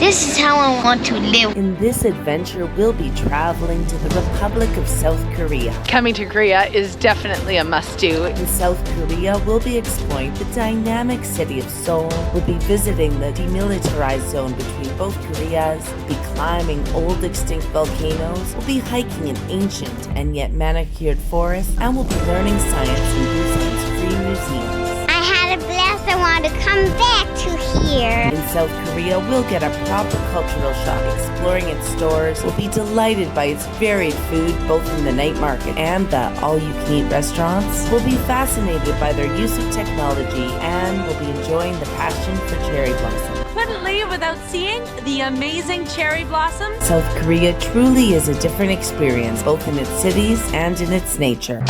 This is how I want to live. In this adventure, we'll be traveling to the Republic of South Korea. Coming to Korea is definitely a must-do. In South Korea, we'll be exploring the dynamic city of Seoul. We'll be visiting the demilitarized zone between both Koreas. We'll be climbing old extinct volcanoes. We'll be hiking an ancient and yet manicured forest. And we'll be learning science in Busan's free museums. I had a blast. I want to come back to here. In South Korea, we'll get a proper cultural shock, exploring its stores. We'll be delighted by its varied food, both in the night market and the all-you-can-eat restaurants. We'll be fascinated by their use of technology, and we'll be enjoying the passion for cherry blossom. Couldn't leave without seeing the amazing cherry blossoms. South Korea truly is a different experience, both in its cities and in its nature.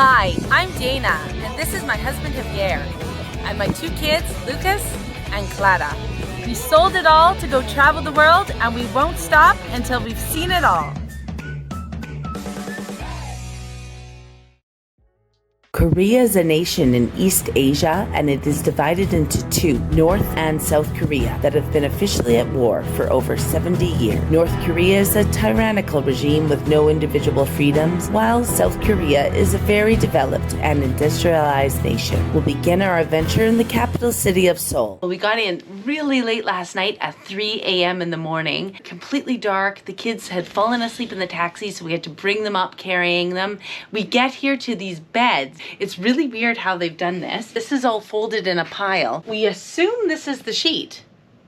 Hi, I'm Dana, and this is my husband Javier, and my two kids, Lucas and Clara. We sold it all to go travel the world, and we won't stop until we've seen it all. Korea is a nation in East Asia, and it is divided into two, North and South Korea, that have been officially at war for over 70 years. North Korea is a tyrannical regime with no individual freedoms, while South Korea is a very developed and industrialized nation. We'll begin our adventure in the capital city of Seoul. Well, we got in really late last night at 3 a.m. in the morning. Completely dark. The kids had fallen asleep in the taxi, so we had to bring them up, carrying them. We get here to these beds. It's really weird how they've done this. This is all folded in a pile. We assume this is the sheet.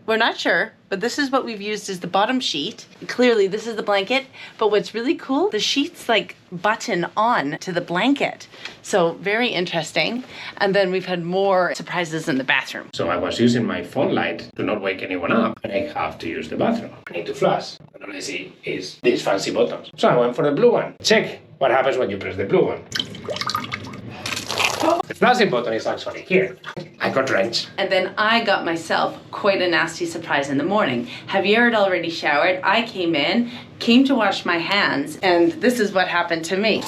We're not sure, but this is what we've used as the bottom sheet. Clearly, this is the blanket, but what's really cool, the sheets like button on to the blanket. So very interesting. And then we've had more surprises in the bathroom. So I was using my phone light to not wake anyone up, and I have to use the bathroom. I need to flush. And all I see is these fancy buttons. So I went for the blue one. Check what happens when you press the blue one. The flashing button is actually here. I got drenched. And then I got myself quite a nasty surprise in the morning. Javier had already showered. I came to wash my hands, and this is what happened to me.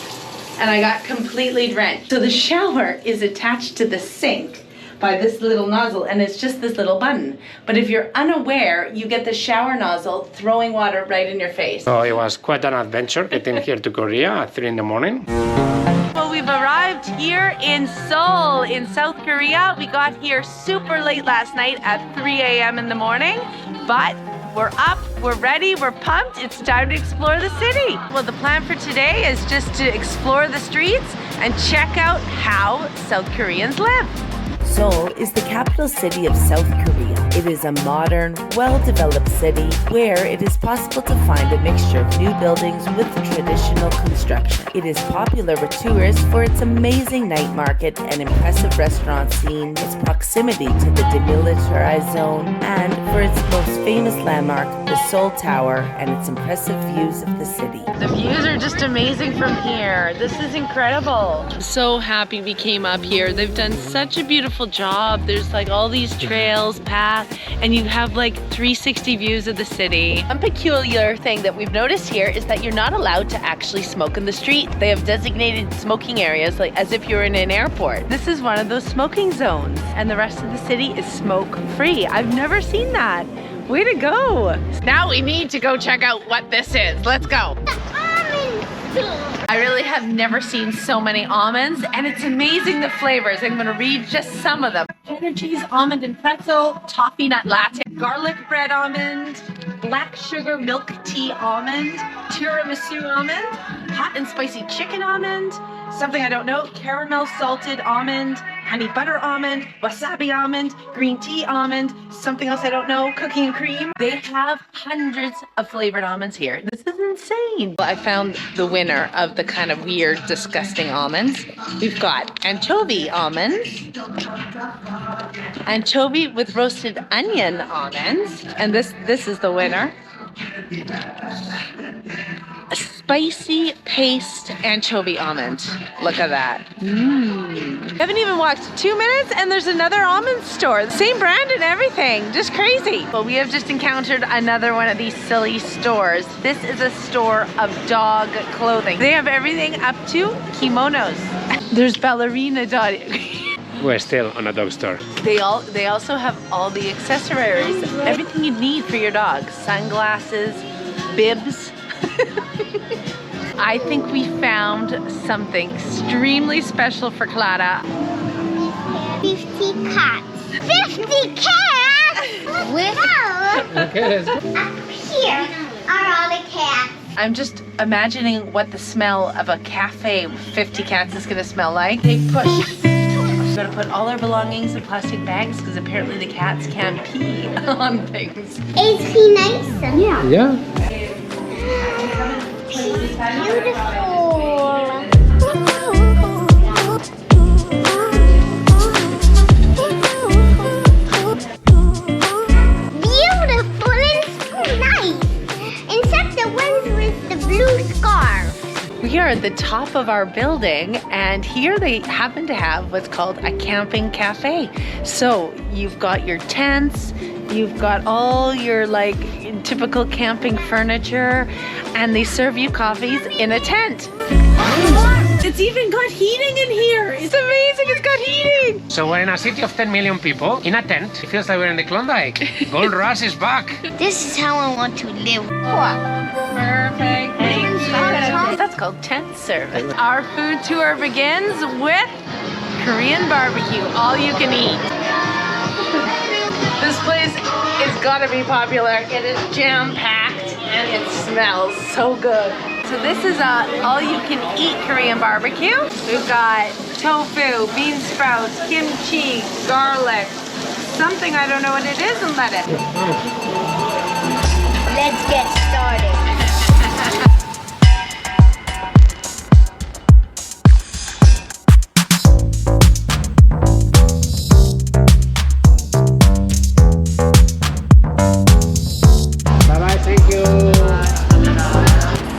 And I got completely drenched. So the shower is attached to the sink by this little nozzle, and it's just this little button. But if you're unaware, you get the shower nozzle throwing water right in your face. So it was quite an adventure getting here to Korea at 3 in the morning. Well, we've arrived here in Seoul, in South Korea. We got here super late last night at 3 a.m. in the morning, but we're up, we're ready, we're pumped. It's time to explore the city. Well, the plan for today is just to explore the streets and check out how South Koreans live. Seoul is the capital city of South Korea. It is a modern, well-developed city where it is possible to find a mixture of new buildings with traditional construction. It is popular with tourists for its amazing night market and impressive restaurant scene, its proximity to the demilitarized zone, and for its most famous landmark, the Seoul Tower, and its impressive views of the city. The views are just amazing from here. This is incredible. So happy we came up here. They've done such a beautiful job. There's like all these trails, paths, and you have like 360 views of the city. One peculiar thing that we've noticed here is that you're not allowed to actually smoke in the street. They have designated smoking areas like as if you're in an airport. This is one of those smoking zones, and the rest of the city is smoke free. I've never seen that. Way to go. Now we need to go check out what this is. Let's go. I really have never seen so many almonds, and it's amazing the flavors. I'm going to read just some of them. Cheddar cheese almond and pretzel, toffee nut latte, garlic bread almond, black sugar milk tea almond, tiramisu almond, hot and spicy chicken almond, something I don't know, caramel salted almond, honey butter almond, wasabi almond, green tea almond, something else I don't know, cookie and cream. They have hundreds of flavored almonds here. This is insane. Well, I found the winner of the kind of weird, disgusting almonds. We've got anchovy almonds, anchovy with roasted onion almonds, and this is the winner. A spicy paste anchovy almond. Look at that. Haven't even walked 2 minutes and there's another almond store. Same brand and everything. Just crazy. Well, we have just encountered another one of these silly stores. This is a store of dog clothing. They have everything up to kimonos. There's ballerina dog. we're still on a dog store. They also have all the accessories, everything you need for your dog. Sunglasses, bibs. I think we found something extremely special for Clara. 50 cats. 50 cats? Wow. Okay, let's go. Up here are all the cats. I'm just imagining what the smell of a cafe with 50 cats is gonna smell like. They push. We're gonna put all our belongings in plastic bags because apparently the cats can't pee on things. Is he nice? Yeah. Yeah. Beautiful. Beautiful and so nice. Except the ones with the blue scarf. We are at the top of our building, and here they happen to have what's called a camping cafe. So you've got your tents, you've got all your like typical camping furniture, and they serve you coffees in a tent. It's even got heating in here. It's amazing, it's got heating. So we're in a city of 10 million people in a tent. It feels like we're in the Klondike. Gold Rush is back. This is how I want to live. Perfect. That's called tent service. Our food tour begins with Korean barbecue, all you can eat. This place is gotta be popular. It is jam-packed and it smells so good. So this is all-you-can-eat Korean barbecue. We've got tofu, bean sprouts, kimchi, garlic, something I don't know what it is, and lettuce. Let's get started. Bye-bye, thank you.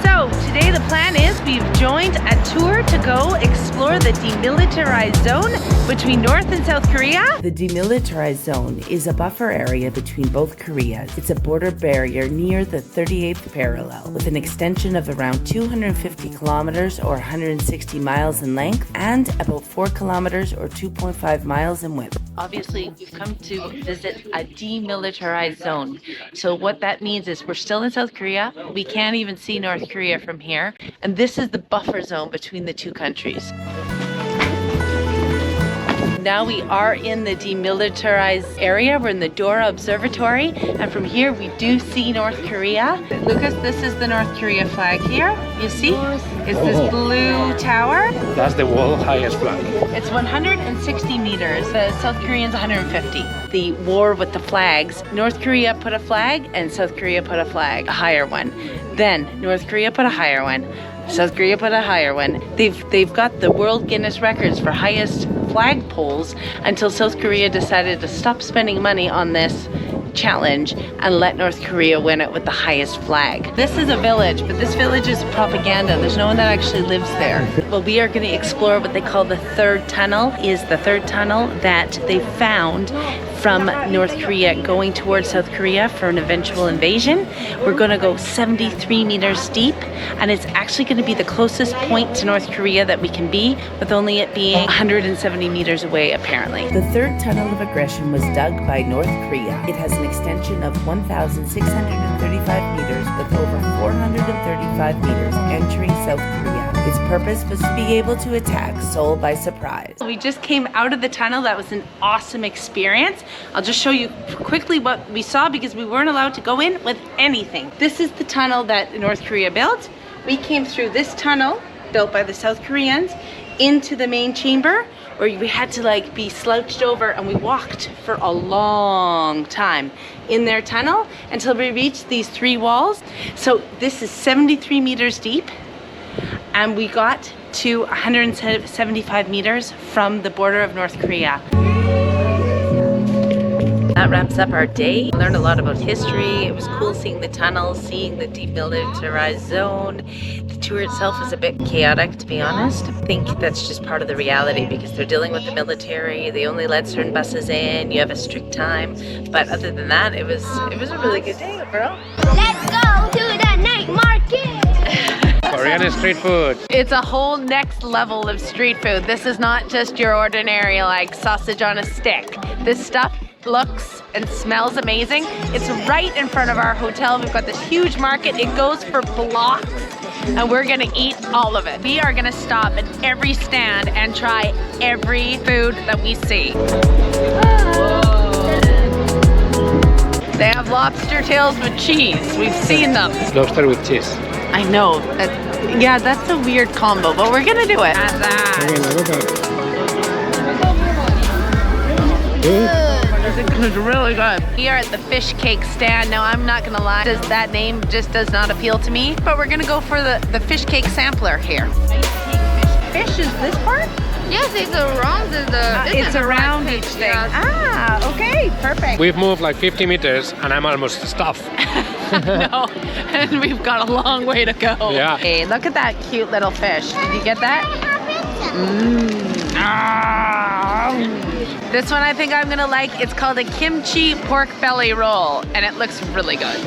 So today the plan is we've joined a tour to go explore the demilitarized zone between North and South Korea. The demilitarized zone is a buffer area between both Koreas. It's a border barrier near the 38th parallel with an extension of around 250 kilometers or 160 miles in length and about 4 kilometers or 2.5 miles in width. Obviously, we've come to visit a demilitarized zone. So what that means is we're still in South Korea. We can't even see North Korea from here. And this is the buffer zone between the two countries. Now we are in the demilitarized area. We're in the Dora Observatory. And from here, we do see North Korea. Lucas, this is the North Korea flag here. You see? It's this blue tower. That's the world highest flag. It's 160 meters. The South Koreans 150. The war with the flags. North Korea put a flag and South Korea put a flag, a higher one. Then North Korea put a higher one. South Korea put a higher one. They've got the World Guinness records for highest flag poles until South Korea decided to stop spending money on this challenge and let North Korea win it with the highest flag. This is a village, but this village is propaganda. There's no one that actually lives there. Well, we are going to explore what they call the third tunnel. Is the third tunnel that they found from North Korea going towards South Korea for an eventual invasion. We're going to go 73 meters deep, and it's actually going to be the closest point to North Korea that we can be, with only it being 170 meters away, apparently. The third tunnel of aggression was dug by North Korea. It has an extension of 1,635 meters with over 435 meters entering South Korea. Its purpose was to be able to attack Seoul by surprise. We just came out of the tunnel. That was an awesome experience. I'll just show you quickly what we saw because we weren't allowed to go in with anything. This is the tunnel that North Korea built. We came through this tunnel built by the South Koreans into the main chamber, where we had to like be slouched over, and we walked for a long time in their tunnel until we reached these three walls. So this is 73 meters deep, and we got to 175 meters from the border of North Korea. That wraps up our day. We learned a lot about history. It was cool seeing the tunnels, seeing the demilitarized zone. The tour itself was a bit chaotic, to be honest. I think that's just part of the reality because they're dealing with the military. They only let certain buses in. You have a strict time. But other than that, it was a really good day overall. Let's go to the night market. Korean business street food. It's a whole next level of street food. This is not just your ordinary like sausage on a stick. This stuff looks and smells amazing. It's right in front of our hotel. We've got this huge market. It goes for blocks and we're gonna eat all of it. We are gonna stop at every stand and try every food that we see. They have lobster tails with cheese. We've seen them. Lobster with cheese. I know. Yeah, that's a weird combo, but we're gonna do it. It's really good. We are at the fish cake stand. Now, I'm not gonna lie, that name just does not appeal to me, but we're gonna go for the fish cake sampler here. Fish is this part? Yes, it's around It's around each thing. Yes. Ah, okay, perfect. We've moved like 50 meters and I'm almost stuffed. No, and we've got a long way to go. Yeah. Hey, look at that cute little fish. Did you get that? This one I think I'm gonna like. It's called a kimchi pork belly roll, and it looks really good.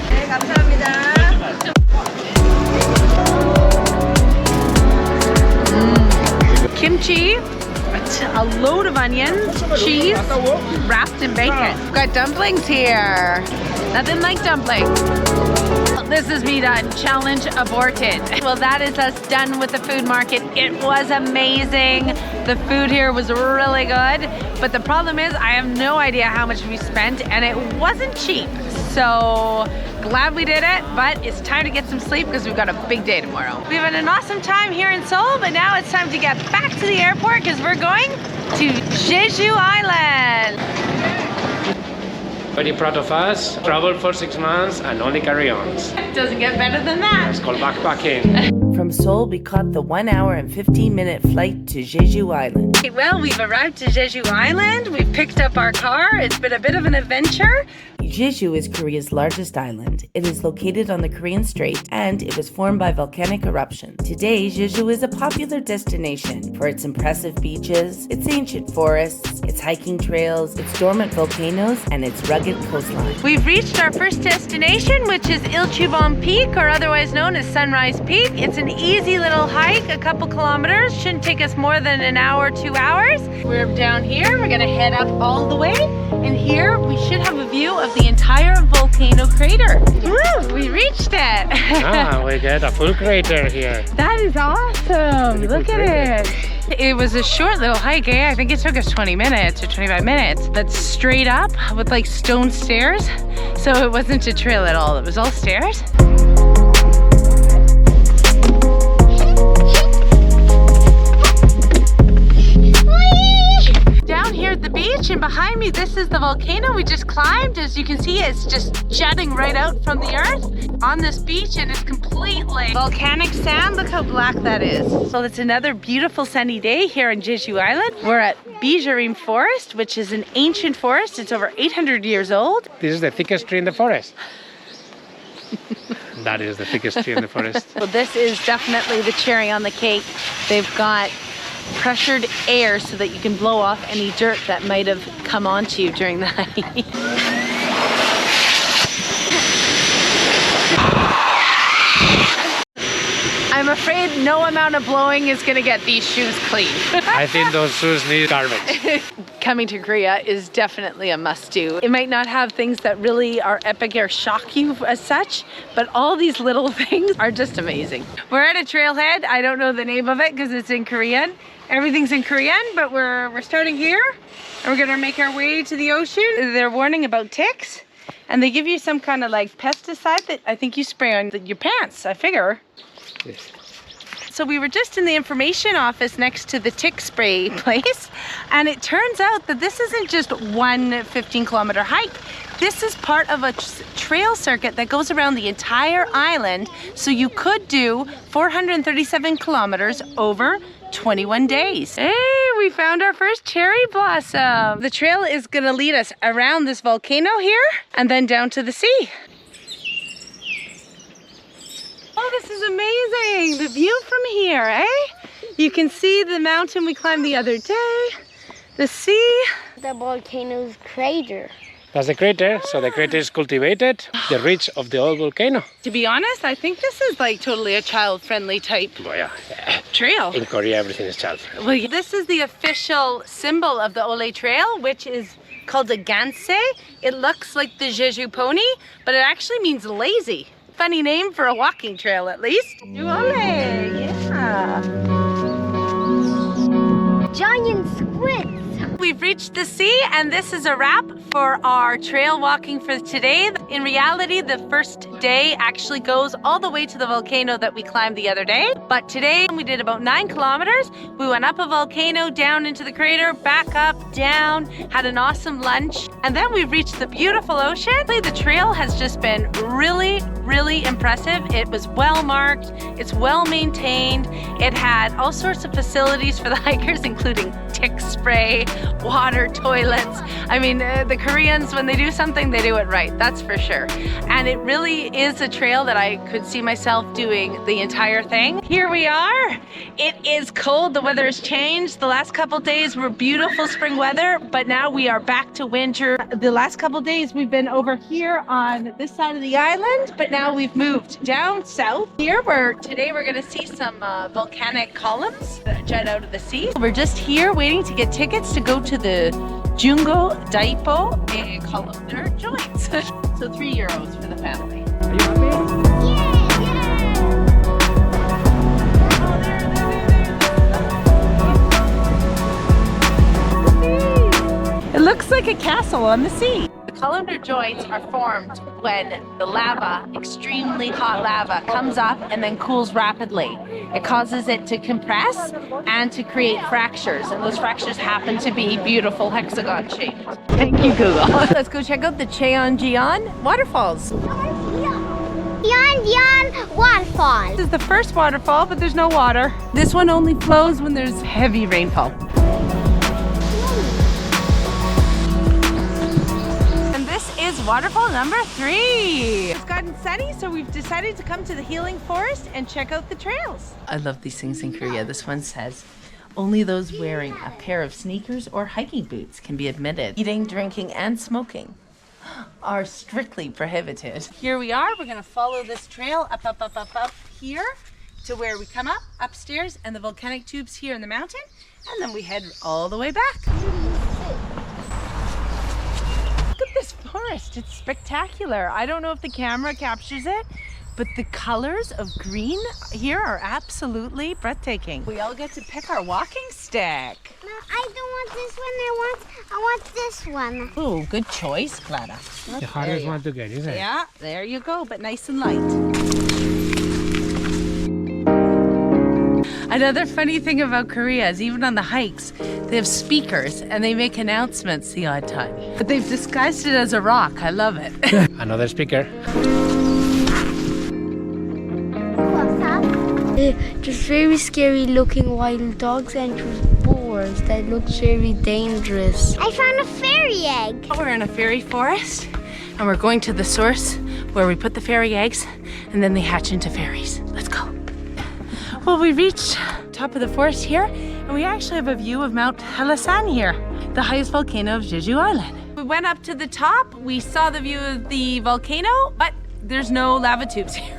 Kimchi, a load of onions, cheese, wrapped in bacon. We've got dumplings here. Nothing like dumplings. This is me done. Challenge aborted. Well, that is us done with the food market. It was amazing. The food here was really good. But the problem is I have no idea how much we spent and it wasn't cheap. So glad we did it, but it's time to get some sleep because we've got a big day tomorrow. We've had an awesome time here in Seoul, but now it's time to get back to the airport because we're going to Jeju Island. Very proud of us. Traveled for 6 months and only carry-ons. Doesn't get better than that. It's called backpacking. From Seoul, we caught the 1 hour and 15-minute flight to Jeju Island. Okay, well, we've arrived to Jeju Island. We've picked up our car. It's been a bit of an adventure. Jeju is Korea's largest island. It is located on the Korean Strait and it was formed by volcanic eruption. Today, Jeju is a popular destination for its impressive beaches, its ancient forests, its hiking trails, its dormant volcanoes, and its rugged coastline. We've reached our first destination, which is Ilchubong Peak, or otherwise known as Sunrise Peak. It's an easy little hike, a couple kilometers. Shouldn't take us more than an hour, 2 hours. We're down here. We're gonna head up all the way. And here we should have a view of the entire volcano crater. Woo, we reached it. We get a full crater here. That is awesome. Look at it. It was a short little hike, eh? I think it took us 20 minutes or 25 minutes. That's straight up with like stone stairs. So it wasn't a trail at all. It was all stairs. Down here at the beach and behind me, this is the volcano we just climbed. As you can see, it's just jutting right out from the earth on this beach and it's completely volcanic sand. Look how black that is. So it's another beautiful sunny day here on Jeju Island. We're at Bijarim Forest, which is an ancient forest. It's over 800 years old. This is the thickest tree in the forest. That is the thickest tree in the forest. So this is definitely the cherry on the cake. They've got pressured air so that you can blow off any dirt that might have come onto you during the hike. I'm afraid no amount of blowing is gonna get these shoes clean. I think those shoes need garbage. Coming to Korea is definitely a must-do. It might not have things that really are epic or shock you as such, but all these little things are just amazing. We're at a trailhead. I don't know the name of it because it's in Korean. Everything's in Korean, but we're starting here and we're gonna make our way to the ocean. They're warning about ticks and they give you some kind of like pesticide that I think you spray on your pants, I figure. Yes. So we were just in the information office next to the tick spray place, and it turns out that this isn't just one 15-kilometer hike. This is part of a trail circuit that goes around the entire island, so you could do 437 kilometers over 21 days. Hey, we found our first cherry blossom. The trail is gonna lead us around this volcano here and then down to the sea. Oh, this is amazing. The view from here, eh? You can see the mountain we climbed the other day, the sea. The volcano's crater. That's the crater. So the crater is cultivated, the ridge of the old volcano. To be honest, I think this is like totally a child-friendly type Oh yeah. trail. In Korea, everything is child-friendly. Well, this is the official symbol of the Ole Trail, which is called a ganse. It looks like the Jeju pony, but it actually means lazy. Funny name for a walking trail, at least. Jeju Ole, yeah. Giant squids. We've reached the sea, and this is a wrap for our trail walking for today. In reality, the first day actually goes all the way to the volcano that we climbed the other day. But today we did about 9 kilometers. We went up a volcano, down into the crater, back up, down, had an awesome lunch, and then we reached the beautiful ocean. The trail has just been really, really impressive. It was well marked, it's well maintained. It had all sorts of facilities for the hikers, including tick spray, water, toilets. I mean, the Koreans, when they do something, they do it right, that's for sure. And it really is a trail that I could see myself doing the entire thing. Here we are. It is cold, the weather has changed. The last couple days were beautiful spring weather, but now we are back to winter. The last couple days we've been over here on this side of the island, but now we've moved down south here, where today we're gonna see some volcanic columns that jut out of the sea. We're just here waiting to get tickets to go to the Jungo Daipo and columnar joints. So €3 for the family. Are you happy? It looks like a castle on the sea. The columnar joints are formed when the lava, extremely hot lava, comes up and then cools rapidly. It causes it to compress and to create fractures, and those fractures happen to be beautiful hexagon shaped. Thank you, Google. Let's go check out the Cheonjeon waterfalls. Yeon waterfall. This is the first waterfall, but there's no water. This one only flows when there's heavy rainfall. Is waterfall number 3. It's gotten sunny, so we've decided to come to the healing forest and check out the trails. I love these things in Korea. This one says, only those wearing a pair of sneakers or hiking boots can be admitted. Eating, drinking, and smoking are strictly prohibited. Here we are. We're going to follow this trail up here to where we come up, upstairs, and the volcanic tubes here in the mountain, and then we head all the way back. Look at this forest, it's spectacular. I don't know if the camera captures it, but the colors of green here are absolutely breathtaking. We all get to pick our walking stick. No, I don't want this one, I want this one. Oh, good choice, Clara. The hardest one to get, isn't it? Yeah, there you go, but nice and light. Another funny thing about Korea is even on the hikes, they have speakers and they make announcements the odd time. But they've disguised it as a rock. I love it. Another speaker. What's up? Just very scary looking wild dogs and boars that look very dangerous. I found a fairy egg. We're in a fairy forest and we're going to the source where we put the fairy eggs and then they hatch into fairies. Let's go. Well, we reached top of the forest here and we actually have a view of Mount Halasan here, the highest volcano of Jeju Island. We went up to the top, we saw the view of the volcano, but there's no lava tubes here.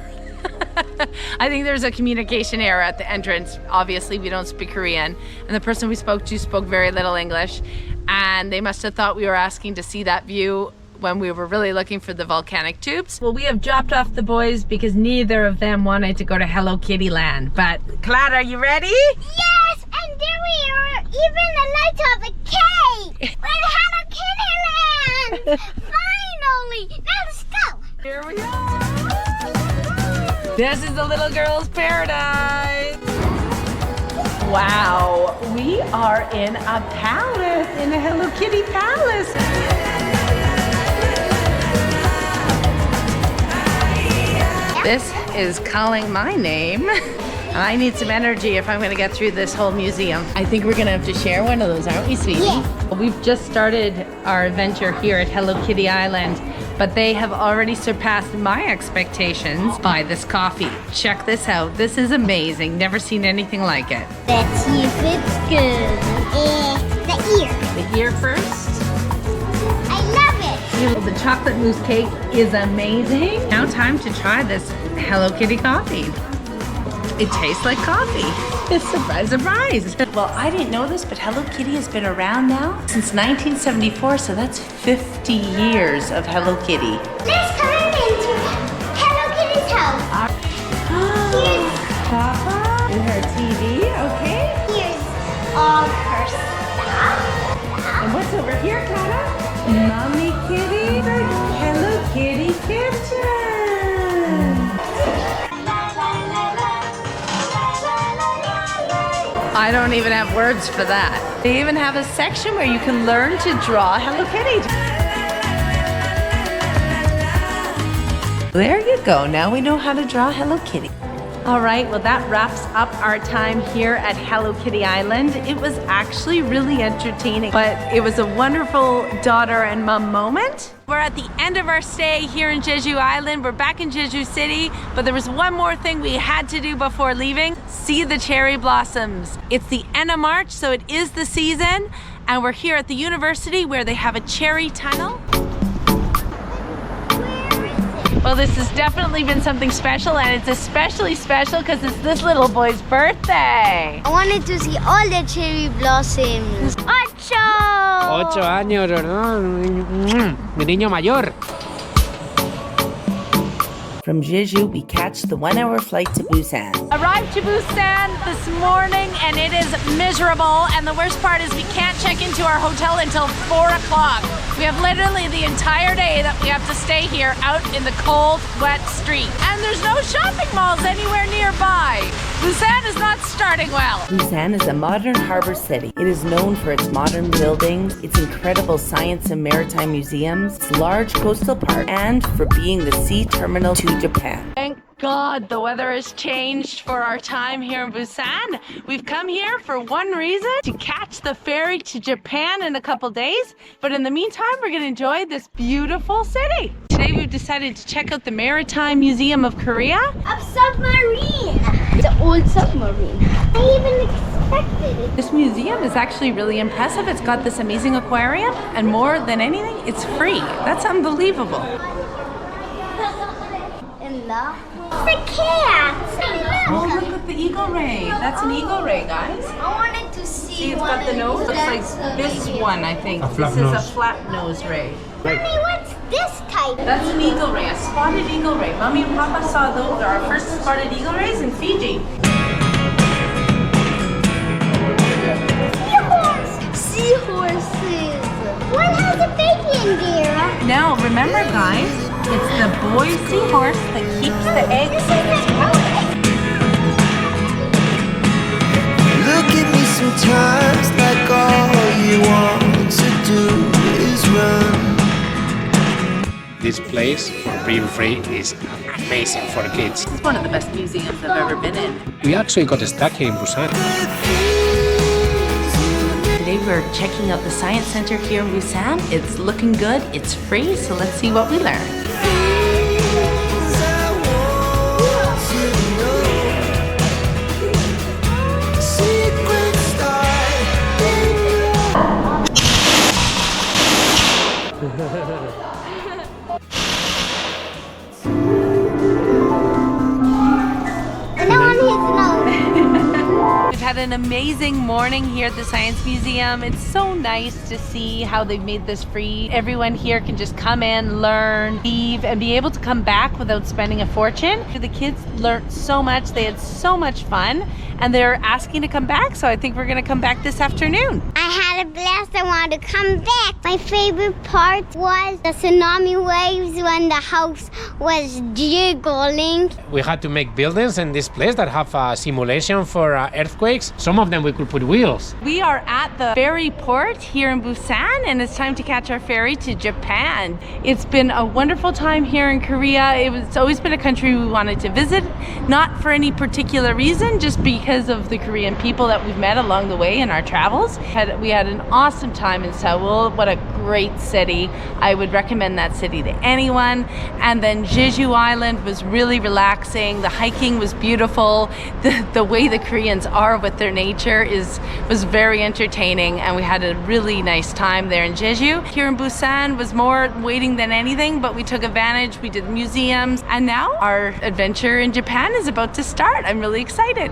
I think there's a communication error at the entrance. Obviously, we don't speak Korean, and the person we spoke to spoke very little English, and they must have thought we were asking to see that view when we were really looking for the volcanic tubes. Well, we have dropped off the boys because neither of them wanted to go to Hello Kitty Land. But Clara, are you ready? Yes, and there we are, even the light of a cake. We're at Hello Kitty Land. Finally, now let's go. Here we are. This is the little girl's paradise. Wow, we are in a palace, in a Hello Kitty palace. This is calling my name. I need some energy if I'm gonna get through this whole museum. I think we're gonna have to share one of those, aren't we, sweetie? Yeah. We've just started our adventure here at Hello Kitty Island, but they have already surpassed my expectations by this coffee. Check this out. This is amazing. Never seen anything like it. Let's see if it's good. The ear. The ear first. I love it. The chocolate mousse cake is amazing. Now time to try this Hello Kitty coffee. It tastes like coffee. Surprise, surprise. Well, I didn't know this, but Hello Kitty has been around now since 1974, so that's 50 years of Hello Kitty. Let's come into Hello Kitty's house. Here's Papa and her TV, okay. Here's all her stuff. And what's over here, Clara? Mommy Kitty, Hello Kitty kitchen. I don't even have words for that. They even have a section where you can learn to draw Hello Kitty. There you go. Now we know how to draw Hello Kitty. All right, well that wraps up our time here at Hello Kitty Island. It was actually really entertaining, but it was a wonderful daughter and mom moment. We're at the end of our stay here in Jeju Island. We're back in Jeju City, but there was one more thing we had to do before leaving. See the cherry blossoms. It's the end of March, so it is the season, and we're here at the university where they have a cherry tunnel. Well, this has definitely been something special, and it's especially special because it's this little boy's birthday. I wanted to see all the cherry blossoms. 8 años, ¿verdad? Mi niño mayor. From Jeju, we catch the 1-hour flight to Busan. Arrived to Busan this morning, and it is miserable, and the worst part is we can't check into our hotel until 4 o'clock. We have literally the entire day that we have to stay here out in the cold, wet street. And there's no shopping malls anywhere nearby. Busan is not starting well. Busan is a modern harbor city. It is known for its modern buildings, its incredible science and maritime museums, its large coastal park, and for being the sea terminal to Japan. Thank God the weather has changed for our time here in Busan. We've come here for one reason, to catch the ferry to Japan in a couple days. But in the meantime, we're going to enjoy this beautiful city. Today we've decided to check out the Maritime Museum of Korea. A submarine. It's an old submarine. I even expected it. This museum is actually really impressive. It's got this amazing aquarium, and more than anything, it's free. That's unbelievable. And look. It's a cat. Oh, look at the eagle ray. That's an eagle ray, guys. I wanted to see. See, it's got the nose. Looks like this one, I think. This is a flat nose ray. Mommy, what's this type? That's an eagle ray, a spotted eagle ray. Mommy and Papa saw those, our first spotted eagle rays in Fiji. Seahorses. One has a baby in there. Now, remember, guys, it's the boy seahorse that keeps the eggs in its pouch. Look at me sometimes like all you want to do is run. This place, being free, is amazing for kids. It's one of the best museums I've ever been in. We actually got stuck here in Busan. Today we're checking out the Science Center here in Busan. It's looking good, it's free, so let's see what we learn. We've had an amazing morning here at the Science Museum. It's so nice to see how they've made this free. Everyone here can just come in, learn, leave, and be able to come back without spending a fortune. The kids learned so much, they had so much fun, and they're asking to come back, so I think we're gonna come back this afternoon. I had a blast. I wanted to come back. My favorite part was the tsunami waves when the house was jiggling. We had to make buildings in this place that have a simulation for earthquakes. Some of them we could put wheels. We are at the ferry port here in Busan, and it's time to catch our ferry to Japan. It's been a wonderful time here in Korea. It's always been a country we wanted to visit, not for any particular reason, just because of the Korean people that we've met along the way in our travels. We had an awesome time in Seoul. What a great city. I would recommend that city to anyone. And then Jeju Island was really relaxing. The hiking was beautiful. The way the Koreans are with their nature was very entertaining, and we had a really nice time there in Jeju. Here in Busan was more waiting than anything, but we took advantage. We did museums, and now our adventure in Japan is about to start. I'm really excited.